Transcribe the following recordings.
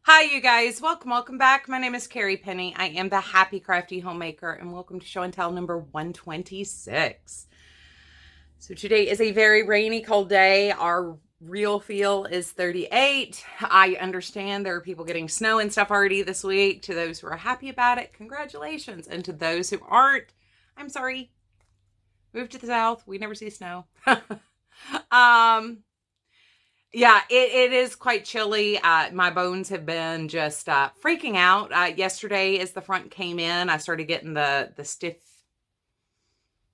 Hi, you guys. Welcome back. My name is Carrie Penny. I am the Happy Crafty Homemaker, and welcome to show and tell number 126. So today is a very rainy, cold day. Our real feel is 38. I understand there are people getting snow and stuff already this week. To those who are happy about it, congratulations. And to those who aren't, I'm sorry. Move to the south. We never see snow. Yeah, it is quite chilly. My bones have been just freaking out. Yesterday, as the front came in, I started getting the stiff,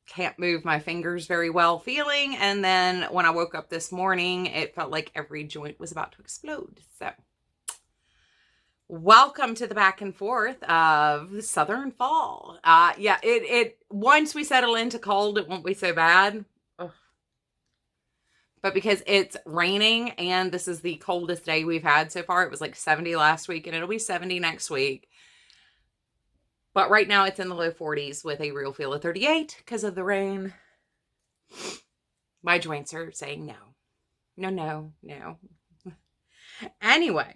can't move my fingers very well feeling. And then when I woke up this morning, it felt like every joint was about to explode. So welcome to the back and forth of Southern fall. Yeah, it once we settle into cold, it won't be so bad. But because it's raining and this is the coldest day we've had so far, it was like 70 last week and it'll be 70 next week. But right now it's in the low 40s with a real feel of 38 because of the rain. My joints are saying no. No. Anyway,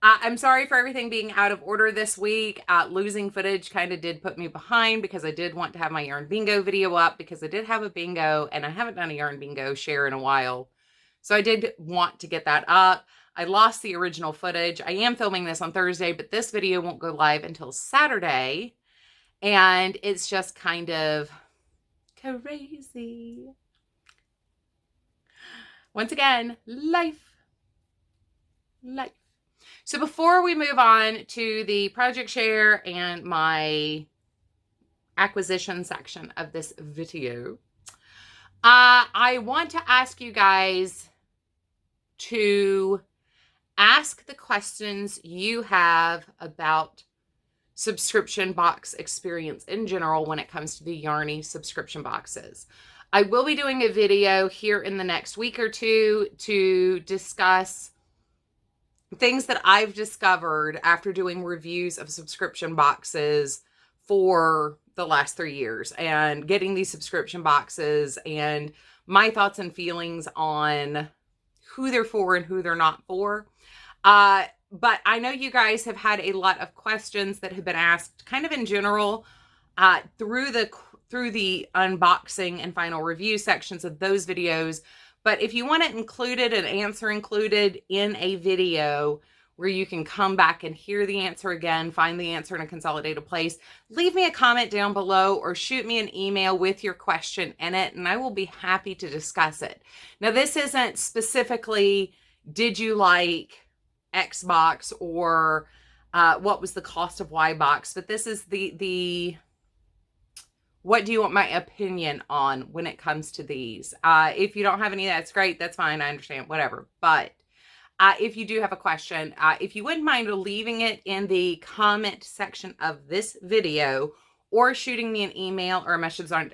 I'm sorry for everything being out of order this week. Losing footage kind of did put me behind because I did want to have my yarn bingo video up because I did have a bingo and I haven't done a yarn bingo share in a while. So I did want to get that up. I lost the original footage. I am filming this on Thursday, but this video won't go live until Saturday. And it's just kind of crazy. Once again, life. So before we move on to the project share and my acquisition section of this video, I want to ask you guys to ask the questions you have about subscription box experience in general when it comes to the Yarny subscription boxes. I will be doing a video here in the next week or two to discuss things that I've discovered after doing reviews of subscription boxes for the last 3 years and getting these subscription boxes and my thoughts and feelings on who they're for and who they're not for. But I know you guys have had a lot of questions that have been asked kind of in general through the unboxing and final review sections of those videos. But if you want it included, an answer included in a video where you can come back and hear the answer again, find the answer in a consolidated place, leave me a comment down below or shoot me an email with your question in it, and I will be happy to discuss it. Now, this isn't specifically, did you like X box or what was the cost of Y box, but this is the what do you want my opinion on when it comes to these? If you don't have any, that's great. That's fine. I understand, whatever. But if you do have a question, if you wouldn't mind leaving it in the comment section of this video or shooting me an email or a message on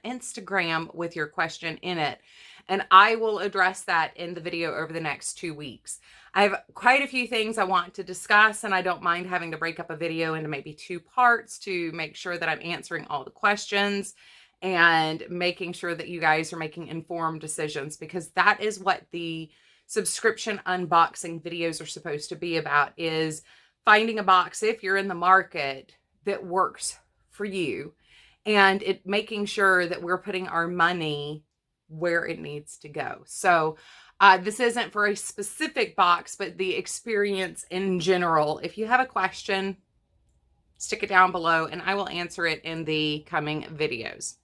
Instagram with your question in it. And I will address that in the video over the next 2 weeks. I have quite a few things I want to discuss, and I don't mind having to break up a video into maybe 2 parts to make sure that I'm answering all the questions and making sure that you guys are making informed decisions, because that is what the subscription unboxing videos are supposed to be about, is finding a box, if you're in the market, that works for you and making sure that we're putting our money where it needs to go. So this isn't for a specific box, but the experience in general. If you have a question, stick it down below and I will answer it in the coming videos.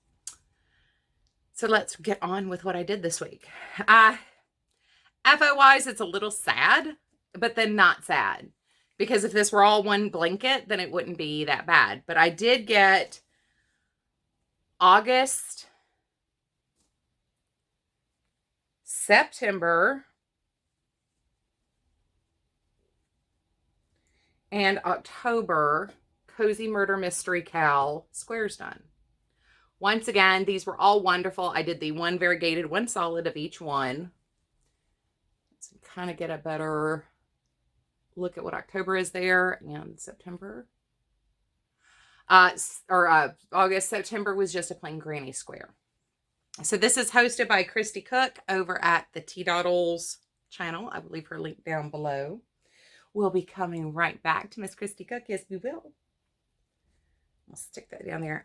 So let's get on with what I did this week. FO wise, it's a little sad, but then not sad, because if this were all one blanket, then it wouldn't be that bad. But I did get August, September, and October Cozy Murder Mystery Cowl squares done. Once again, these were all wonderful. I did the one variegated, one solid of each one. Let's kind of get a better look at what October is there and September. August. September was just a plain granny square. So this is hosted by Christy Cook over at the Tdottel's channel. I will leave her link down below. We'll be coming right back to Miss Christy Cook. Yes, we will. I'll stick that down there.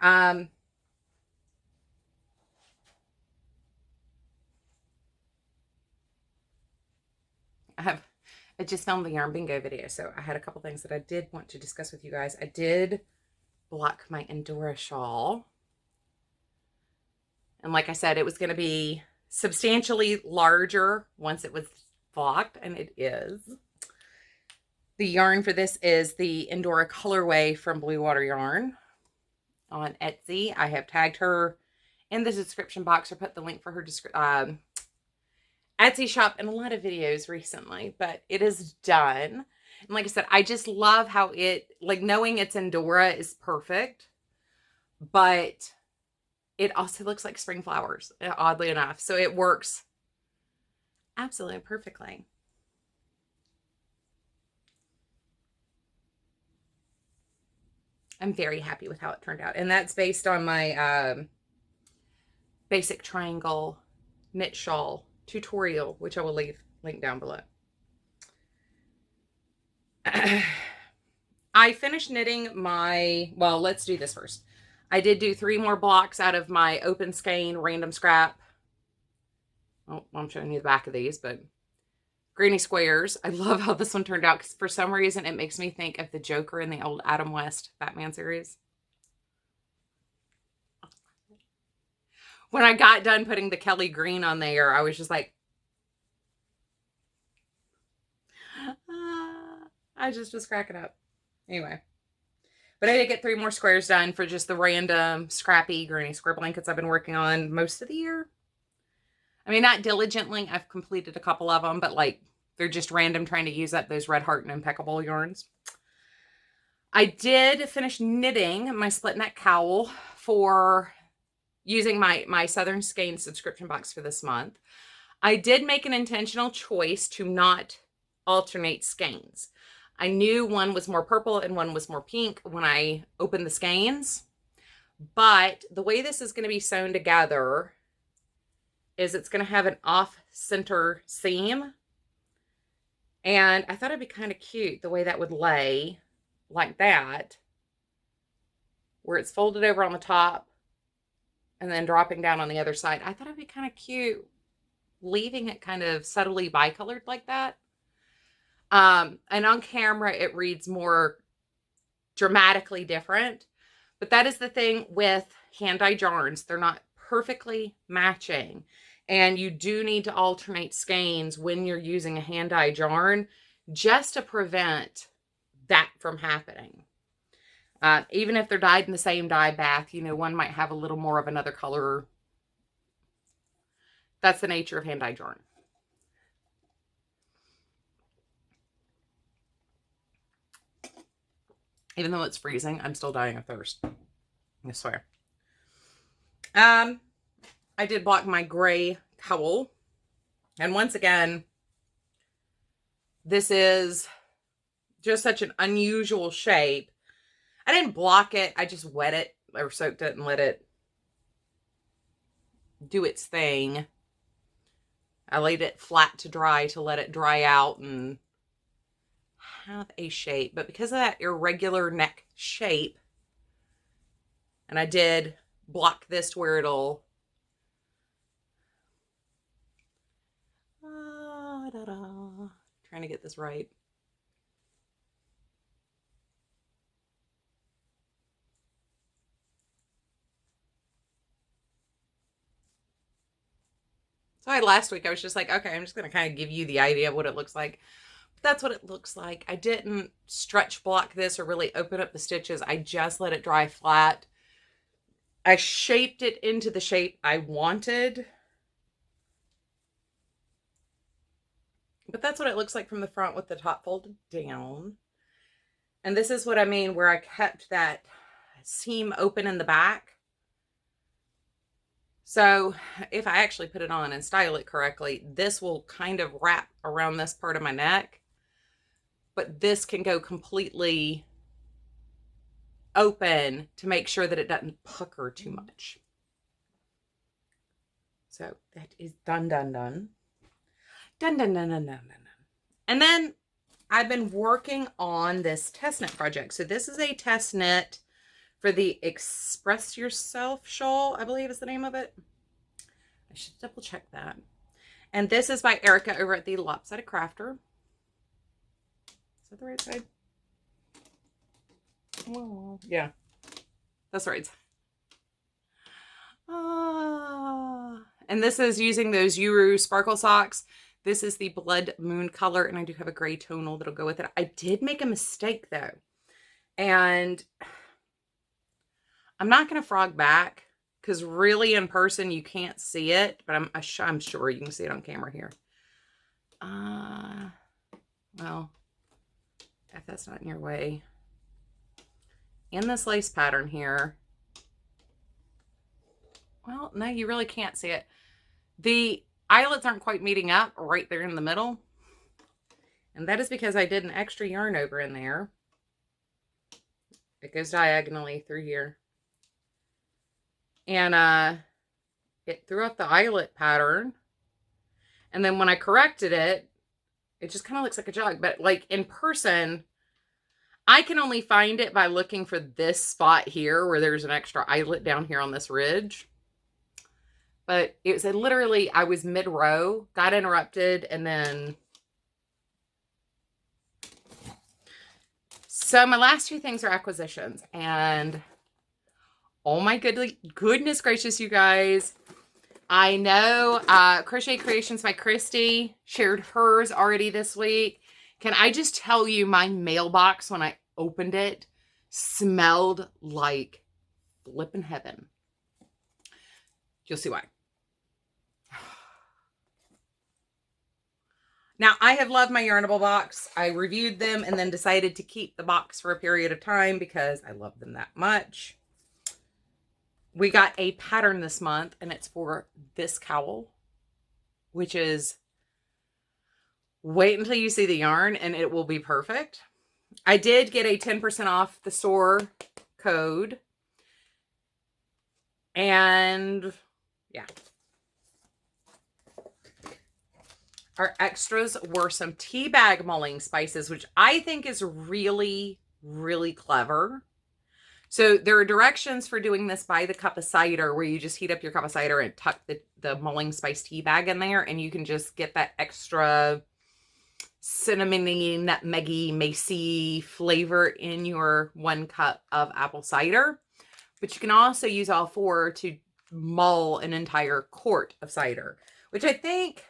I just filmed the yarn bingo video, so I had a couple things that I did want to discuss with you guys. I did block my Angora shawl. And like I said, it was going to be substantially larger once it was blocked, and it is. The yarn for this is the Angora colorway from Blue Water Yarn on Etsy. I have tagged her in the description box or put the link for her Etsy shop in a lot of videos recently, but it is done. And like I said, I just love how it, like, knowing it's Angora is perfect, but it also looks like spring flowers, oddly enough. So it works absolutely perfectly. I'm very happy with how it turned out. And that's based on my basic triangle knit shawl tutorial, which I will leave link down below. I finished knitting my, well, let's do this first. I did do 3 more blocks out of my open skein random scrap. Oh, I'm showing you the back of these, but granny squares. I love how this one turned out because for some reason it makes me think of the Joker in the old Adam West Batman series. When I got done putting the Kelly green on there, I was just like, I just was cracking up. Anyway. But I did get 3 more squares done for just the random scrappy granny square blankets I've been working on most of the year. I mean, not diligently. I've completed a couple of them, but like they're just random trying to use up those Red Heart and Impeccable yarns. I did finish knitting my split neck cowl for using my Southern Skein subscription box for this month. I did make an intentional choice to not alternate skeins. I knew one was more purple and one was more pink when I opened the skeins, but the way this is going to be sewn together is it's going to have an off-center seam, and I thought it'd be kind of cute the way that would lay like that, where it's folded over on the top and then dropping down on the other side. I thought it'd be kind of cute leaving it kind of subtly bicolored like that. And on camera, it reads more dramatically different. But that is the thing with hand-dyed yarns. They're not perfectly matching. And you do need to alternate skeins when you're using a hand-dyed yarn just to prevent that from happening. Even if they're dyed in the same dye bath, you know, one might have a little more of another color. That's the nature of hand-dyed yarn. Even though it's freezing, I'm still dying of thirst. I swear. I did block my gray cowl. And once again, this is just such an unusual shape. I didn't block it. I just wet it or soaked it and let it do its thing. I laid it flat to dry to let it dry out and have a shape, but because of that irregular neck shape, and I did block this to where it'll trying to get this right. So last week I was just like, okay, I'm just going to kind of give you the idea of what it looks like. That's what it looks like. I didn't stretch block this or really open up the stitches. I just let it dry flat. I shaped it into the shape I wanted. But that's what it looks like from the front with the top folded down. And this is what I mean where I kept that seam open in the back. So if I actually put it on and style it correctly, this will kind of wrap around this part of my neck. But this can go completely open to make sure that it doesn't pucker too much. So that is done. Dun, dun, dun, dun, dun, dun, dun. And then I've been working on this test knit project. So this is a test knit for the Express Yourself shawl, I believe is the name of it. I should double check that. And this is by Erica over at the Lopsided Crafter. Is that the right side? Oh, yeah, that's right. And this is using those Uru sparkle socks. This is the Blood Moon color, and I do have a gray tonal that'll go with it. I did make a mistake though, and I'm not going to frog back because really in person you can't see it, but I'm sure you can see it on camera here. Well, if that's not in your way. In this lace pattern here, well, no, you really can't see it. The eyelets aren't quite meeting up right there in the middle. And that is because I did an extra yarn over in there. It goes diagonally through here. And it threw up the eyelet pattern. And then when I corrected it, it just kind of looks like a jog. But like in person, I can only find it by looking for this spot here where there's an extra eyelet down here on this ridge. But it was literally, I was mid-row, got interrupted, and then... So my last two things are acquisitions. And oh my goodness gracious, you guys. I know Crochet Creations by Christy shared hers already this week. Can I just tell you, my mailbox when I opened it smelled like flippin' heaven. You'll see why. Now, I have loved my Yarnable box. I reviewed them and then decided to keep the box for a period of time because I love them that much. We got a pattern this month, and it's for this cowl, which is, wait until you see the yarn and it will be perfect. I did get a 10% off the store code. And yeah. Our extras were some tea bag mulling spices, which I think is really, really clever. So there are directions for doing this by the cup of cider, where you just heat up your cup of cider and tuck the mulling spice tea bag in there, and you can just get that extra cinnamony, nutmeggy, macy flavor in your 1 cup of apple cider. But you can also use all 4 to mull an entire quart of cider, which I think,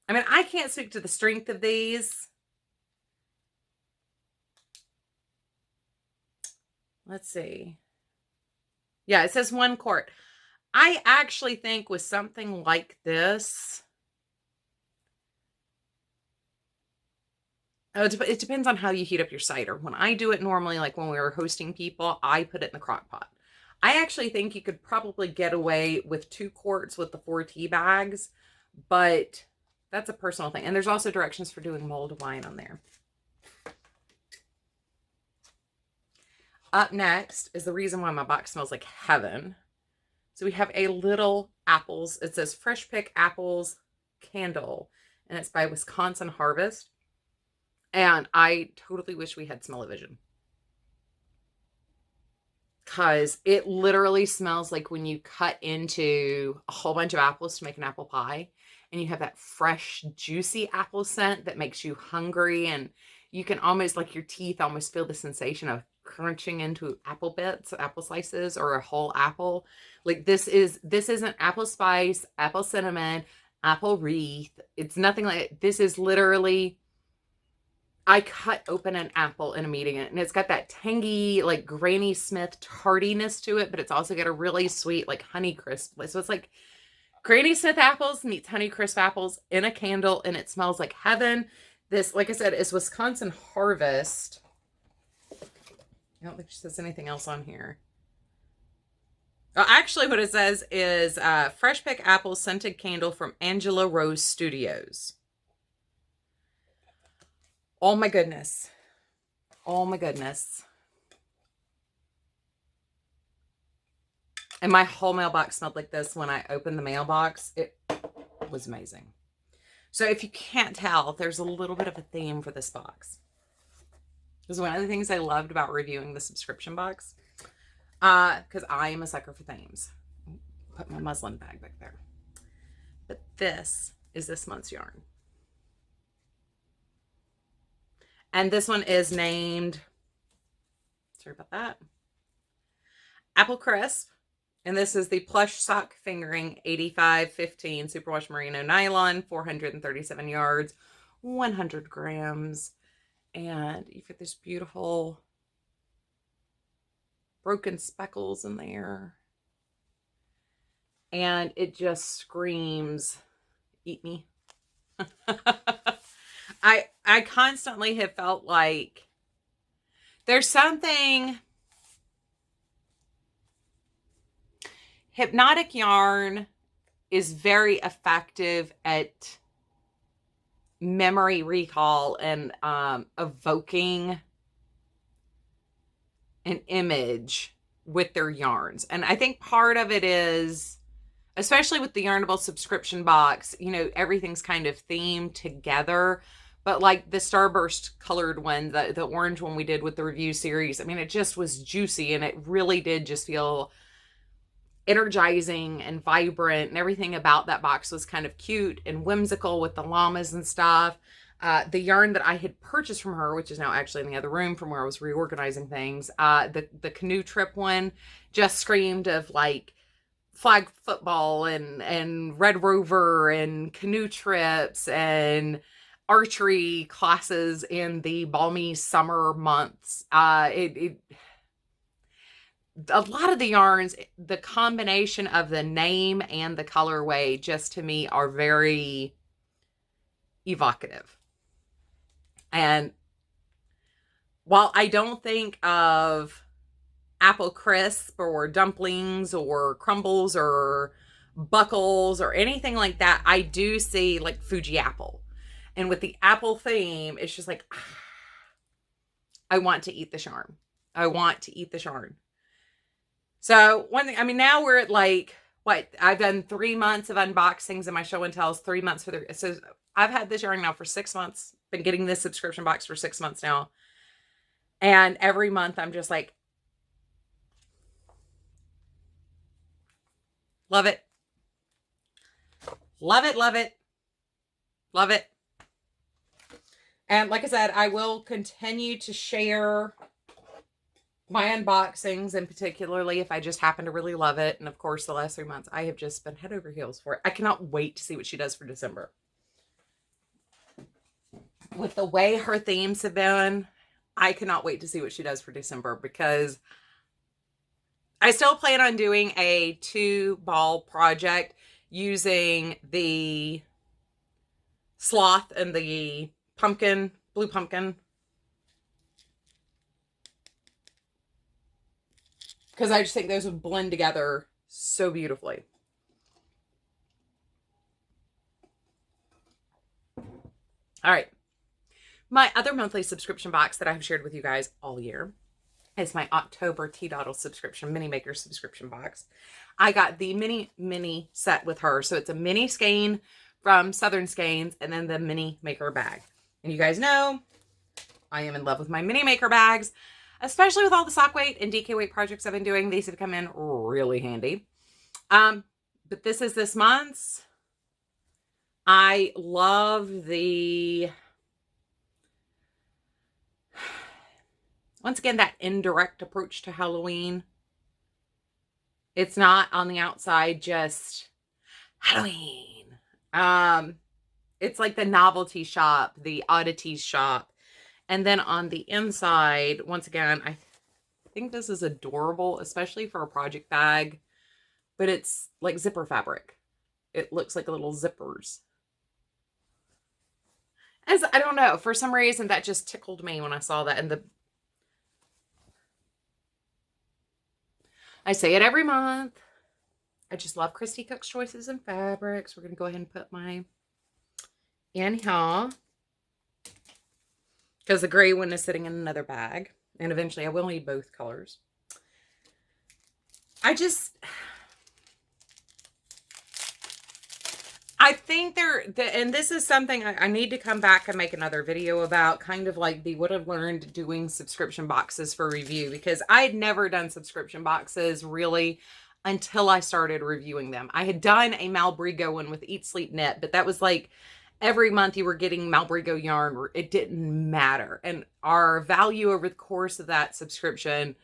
I mean, I can't speak to the strength of these. Let's see. Yeah, it says 1 quart. I actually think with something like this, it depends on how you heat up your cider. When I do it normally, like when we were hosting people, I put it in the crock pot. I actually think you could probably get away with 2 quarts with the 4 tea bags, but that's a personal thing. And there's also directions for doing mulled wine on there. Up next is the reason why my box smells like heaven. So we have a little apples. It says Fresh Pick Apples Candle, and it's by Wisconsin Harvest. And I totally wish we had smell-o-vision, because it literally smells like when you cut into a whole bunch of apples to make an apple pie, and you have that fresh, juicy apple scent that makes you hungry, and you can almost, like, your teeth almost feel the sensation of crunching into apple bits, apple slices, or a whole apple. Like, this isn't apple spice, apple cinnamon, apple wreath. It's nothing like, this is literally, I cut open an apple and I'm eating it, and it's got that tangy, like, Granny Smith tardiness to it, but it's also got a really sweet, like, Honey Crisp. So it's like Granny Smith apples meets Honey Crisp apples in a candle, and it smells like heaven. This, like I said, is Wisconsin Harvest. I don't think she says anything else on here. Oh, actually, what it says is Fresh Pick Apple Scented Candle from Angela Rose Studios. Oh my goodness. Oh my goodness. And my whole mailbox smelled like this when I opened the mailbox. It was amazing. So if you can't tell, there's a little bit of a theme for this box. This is one of the things I loved about reviewing the subscription box. Because I am a sucker for themes. Put my muslin bag back there. But this is this month's yarn. And this one is named, sorry about that, Apple Crisp. And this is the plush sock fingering 8515 superwash merino nylon, 437 yards, 100 grams. And you've got this beautiful broken speckles in there. And it just screams, eat me. I constantly have felt like there's something, hypnotic yarn is very effective at memory recall and evoking an image with their yarns. And I think part of it is, especially with the Yarnable subscription box, you know, everything's kind of themed together. But like the Starburst colored one, the orange one we did with the review series, I mean, it just was juicy and it really did just feel energizing and vibrant, and everything about that box was kind of cute and whimsical with the llamas and stuff. The yarn that I had purchased from her, which is now actually in the other room from where I was reorganizing things, the canoe trip one just screamed of like flag football and Red Rover and canoe trips and archery classes in the balmy summer months. A lot of the yarns, the combination of the name and the colorway just to me are very evocative. And while I don't think of Apple Crisp or dumplings or crumbles or buckles or anything like that, I do see like Fuji apple. And with the apple theme, it's just like, I want to eat the yarn. I want to eat the yarn. So one thing, I mean, now we're at like, what? I've done 3 months of unboxings in my show and tells, 3 months for the, so I've had this yarn now for 6 months, been getting this subscription box for 6 months now. And every month I'm just like, love it. Love it, love it. Love it. And like I said, I will continue to share my unboxings, and particularly if I just happen to really love it. And of course, the last 3 months, I have just been head over heels for it. I cannot wait to see what she does for December. With the way her themes have been, I cannot wait to see what she does for December, because I still plan on doing a 2-ball project using the sloth and the pumpkin, blue pumpkin. Because I just think those would blend together so beautifully. All right. My other monthly subscription box that I've shared with you guys all year is my October Tdottel subscription, Mini Maker subscription box. I got the mini set with her. So it's a mini skein from Southern Skeins and then the Mini Maker bag. And you guys know I am in love with my Mini Maker bags, especially with all the sock weight and DK weight projects I've been doing. These have come in really handy. But this is this month's. I love the, once again, that indirect approach to Halloween. It's not on the outside just Halloween. It's like the novelty shop, the oddities shop. And then on the inside, once again, I think this is adorable, especially for a project bag, but it's like zipper fabric. It looks like little zippers. As I don't know, for some reason that just tickled me when I saw that. And I say it every month. I just love Christy Cook's choices in fabrics. We're going to go ahead and put my Anyhoo, because the gray one is sitting in another bag. And eventually I will need both colors. I I think and this is something I need to come back and make another video about, kind of like what I've learned doing subscription boxes for review, because I had never done subscription boxes really until I started reviewing them. I had done a Malbrigo one with Eat Sleep Knit, but that was like every month you were getting Malbrigo yarn. It didn't matter. And our value over the course of that subscription,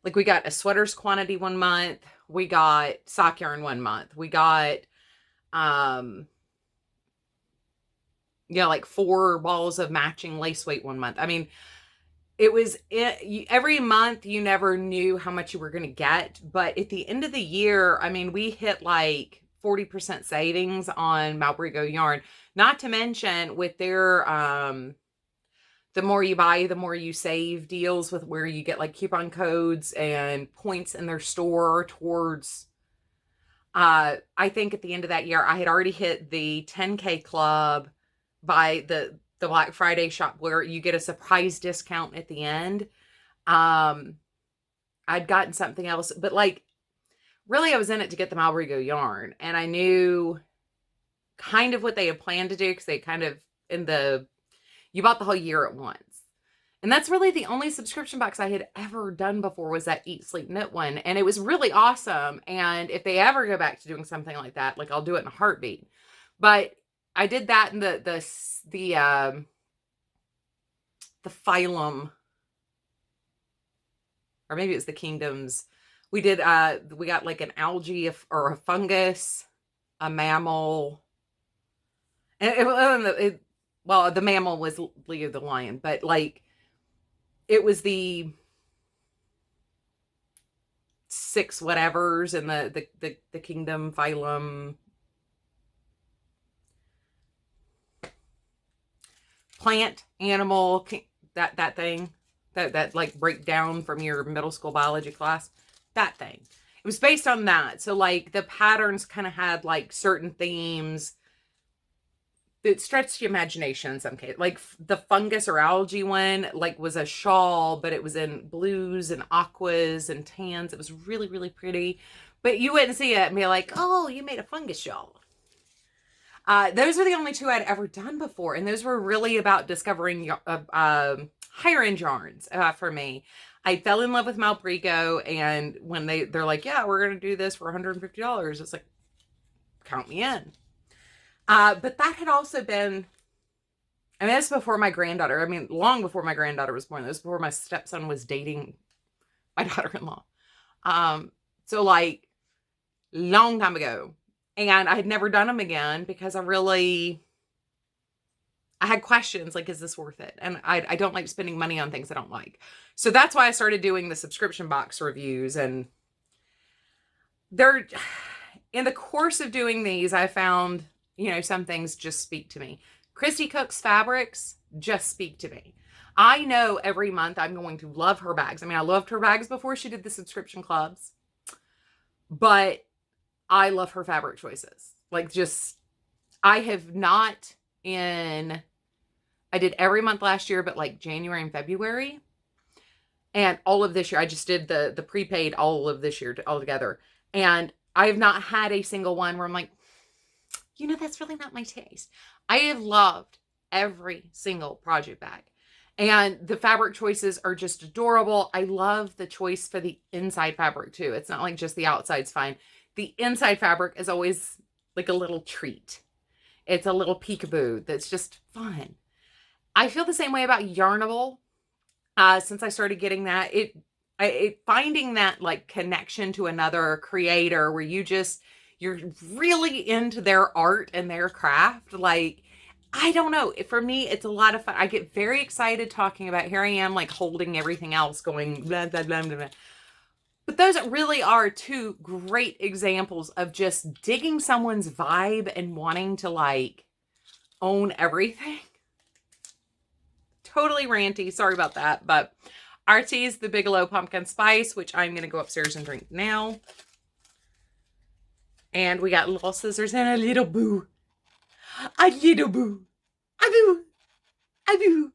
like we got a sweaters quantity one month, we got sock yarn one month, we got like 4 balls of matching lace weight one month. I mean, every month you never knew how much you were going to get, but at the end of the year, I mean, we hit like 40% savings on Malbrigo yarn, not to mention with their the more you buy, the more you save deals, with where you get like coupon codes and points in their store towards, I think at the end of that year, I had already hit the 10K club by the Black Friday shop, where you get a surprise discount at the end. I'd gotten something else, but like really I was in it to get the Malbrigo yarn, and I knew kind of what they had planned to do, because they kind of, you bought the whole year at once. And that's really the only subscription box I had ever done before, was that Eat Sleep Knit one. And it was really awesome. And if they ever go back to doing something like that, like I'll do it in a heartbeat. But I did that in the phylum, or maybe it was the kingdoms. We got like an algae or a fungus, a mammal. And well, the mammal was Leo the lion, but like it was the 6 whatevers in the kingdom phylum. Plant, animal, that thing, that like breakdown from your middle school biology class, that thing. It was based on that. So like the patterns kind of had like certain themes that stretched your imagination in some case. Like the fungus or algae one, like was a shawl, but it was in blues and aquas and tans. It was really, really pretty, but you wouldn't see it and be like, oh, you made a fungus shawl. Those are the only 2 I'd ever done before. And those were really about discovering higher end yarns for me. I fell in love with Malbrigo, and when they're like, yeah, we're going to do this for $150, it's like, count me in. But that had also been, I mean, that's before my granddaughter. I mean, long before my granddaughter was born. That was before my stepson was dating my daughter-in-law. So like long time ago. And I had never done them again because I had questions like, is this worth it? And I don't like spending money on things I don't like. So that's why I started doing the subscription box reviews. And in the course of doing these, I found, some things just speak to me. Christy Cook's fabrics just speak to me. I know every month I'm going to love her bags. I mean, I loved her bags before she did the subscription clubs, but I love her fabric choices. Like I have not I did every month last year, but like January and February. And all of this year, I just did the prepaid all of this year all together. And I have not had a single one where I'm like, that's really not my taste. I have loved every single project bag. And the fabric choices are just adorable. I love the choice for the inside fabric too. It's not like just the outside's fine. The inside fabric is always like a little treat. It's a little peekaboo that's just fun. I feel the same way about Yarnable. Since I started getting that, finding that like connection to another creator where you're really into their art and their craft. Like, I don't know. For me, it's a lot of fun. I get very excited talking about, here I am like holding everything else going blah, blah, blah, blah, blah. But those really are 2 great examples of just digging someone's vibe and wanting to like own everything. Totally ranty. Sorry about that. But our tea is the Bigelow Pumpkin Spice, which I'm going to go upstairs and drink now. And we got little scissors and a little boo. A little boo. A boo. A boo.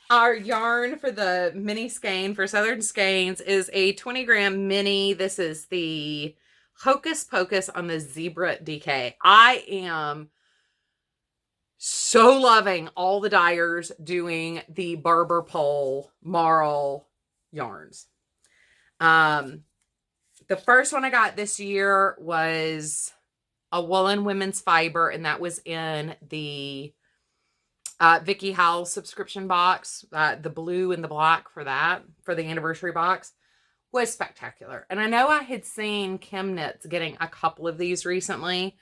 Our yarn for the mini skein for Southern Skeins is a 20 gram mini. This is the Hocus Pocus on the Zebra DK. I am so loving all the dyers doing the barber pole marl yarns. The first one I got this year was a woolen women's fiber, and that was in the Vicky Howell subscription box. The blue and the black for that, for the anniversary box, was spectacular. And I know I had seen Kim Knits getting a couple of these recently,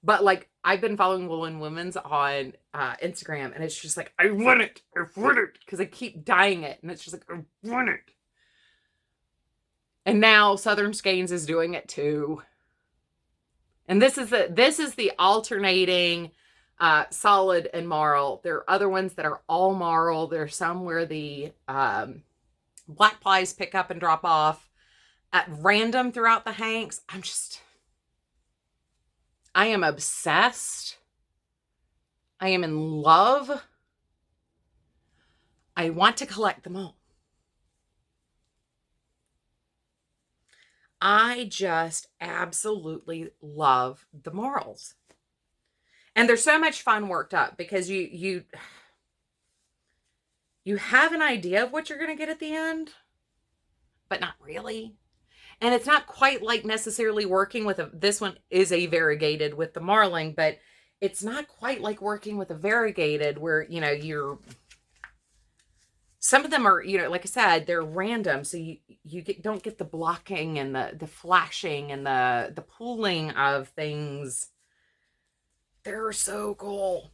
but like I've been following Woolen Women's on Instagram, and it's just like, I want it, because I keep dyeing it, and it's just like, I want it. And now Southern Skeins is doing it too. And this is the alternating solid and marl. There are other ones that are all marl. There's some where the black plies pick up and drop off at random throughout the hanks. I am obsessed. I am in love. I want to collect them all. I just absolutely love the marls. And they're so much fun worked up because you have an idea of what you're going to get at the end, but not really. And it's not quite like necessarily working with this one is a variegated with the marling, but it's not quite like working with a variegated where, some of them are, like I said, they're random. So you don't get the blocking and the flashing and the pooling of things. They're so cool.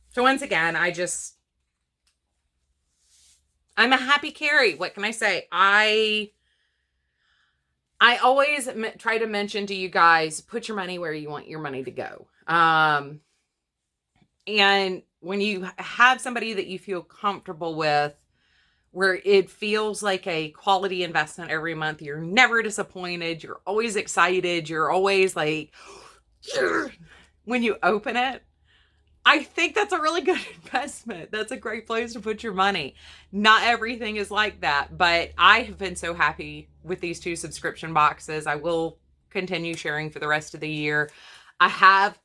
So once again, I'm a happy Carrie. What can I say? I always try to mention to you guys, put your money where you want your money to go. And when you have somebody that you feel comfortable with, where it feels like a quality investment every month, you're never disappointed. You're always excited. You're always like, when you open it, I think that's a really good investment. That's a great place to put your money. Not everything is like that, but I have been so happy with these 2 subscription boxes. I will continue sharing for the rest of the year. I have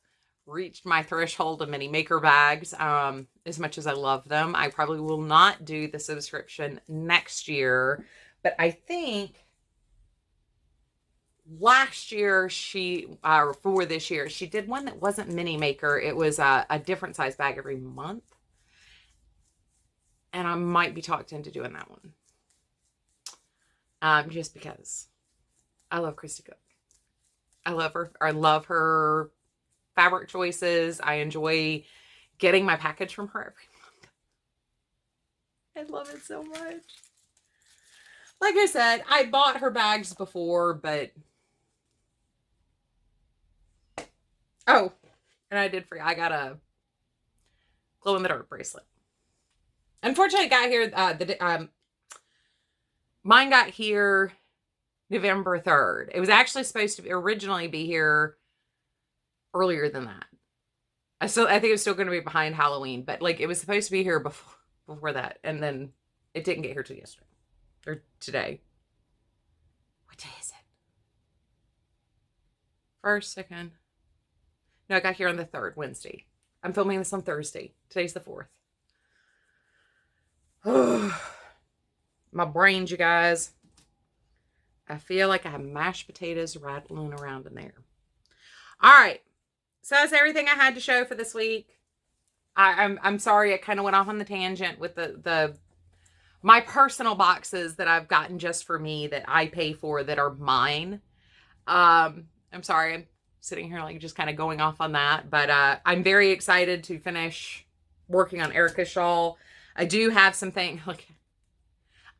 reached my threshold of mini maker bags. As much as I love them, I probably will not do the subscription next year, but I think last year for this year, she did one that wasn't mini maker. It was a different size bag every month. And I might be talked into doing that one. Just because I love Christy Cook. I love her. I love her fabric choices. I enjoy getting my package from her every month. I love it so much. Like I said, I bought her bags before, but oh, and I did forget, I got a glow in the dark bracelet. Unfortunately, it got here, mine got here November 3rd. It was actually supposed to originally be here earlier than that. I think it was still going to be behind Halloween, but like it was supposed to be here before that, and then it didn't get here till yesterday or today. What day is it? First, second. No, I got here on the 3rd, Wednesday. I'm filming this on Thursday. Today's the 4th. My brains, you guys. I feel like I have mashed potatoes rattling around in there. All right. So that's everything I had to show for this week. I'm sorry I kind of went off on the tangent with my personal boxes that I've gotten just for me that I pay for that are mine. I'm sorry. I'm sitting here like just kind of going off on that, but I'm very excited to finish working on Erica's shawl. I do have some things, like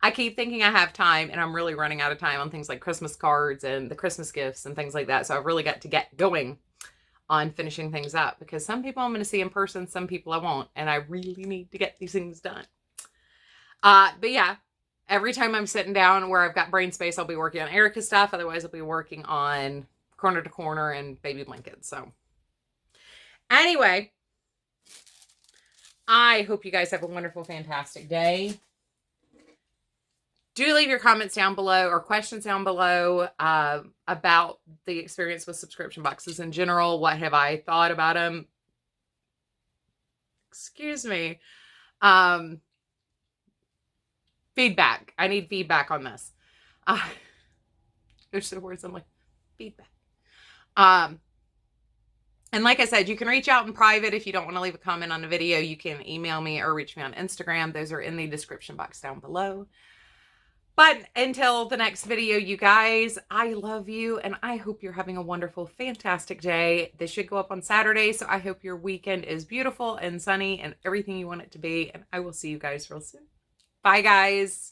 I keep thinking I have time, and I'm really running out of time on things like Christmas cards and the Christmas gifts and things like that. So I've really got to get going on finishing things up, because some people I'm going to see in person, some people I won't, and I really need to get these things done. But yeah, every time I'm sitting down where I've got brain space, I'll be working on Erica's stuff. Otherwise, I'll be working on Corner to Corner and baby blankets. So anyway, I hope you guys have a wonderful, fantastic day. Do leave your comments down below or questions down below about the experience with subscription boxes in general. What have I thought about them? Excuse me. Feedback. I need feedback on this. There's the words I'm like, feedback. And like I said, you can reach out in private if you don't want to leave a comment on the video. You can email me or reach me on Instagram. Those are in the description box down below. But until the next video, you guys, I love you and I hope you're having a wonderful, fantastic day. This should go up on Saturday, so I hope your weekend is beautiful and sunny and everything you want it to be. And I will see you guys real soon. Bye, guys.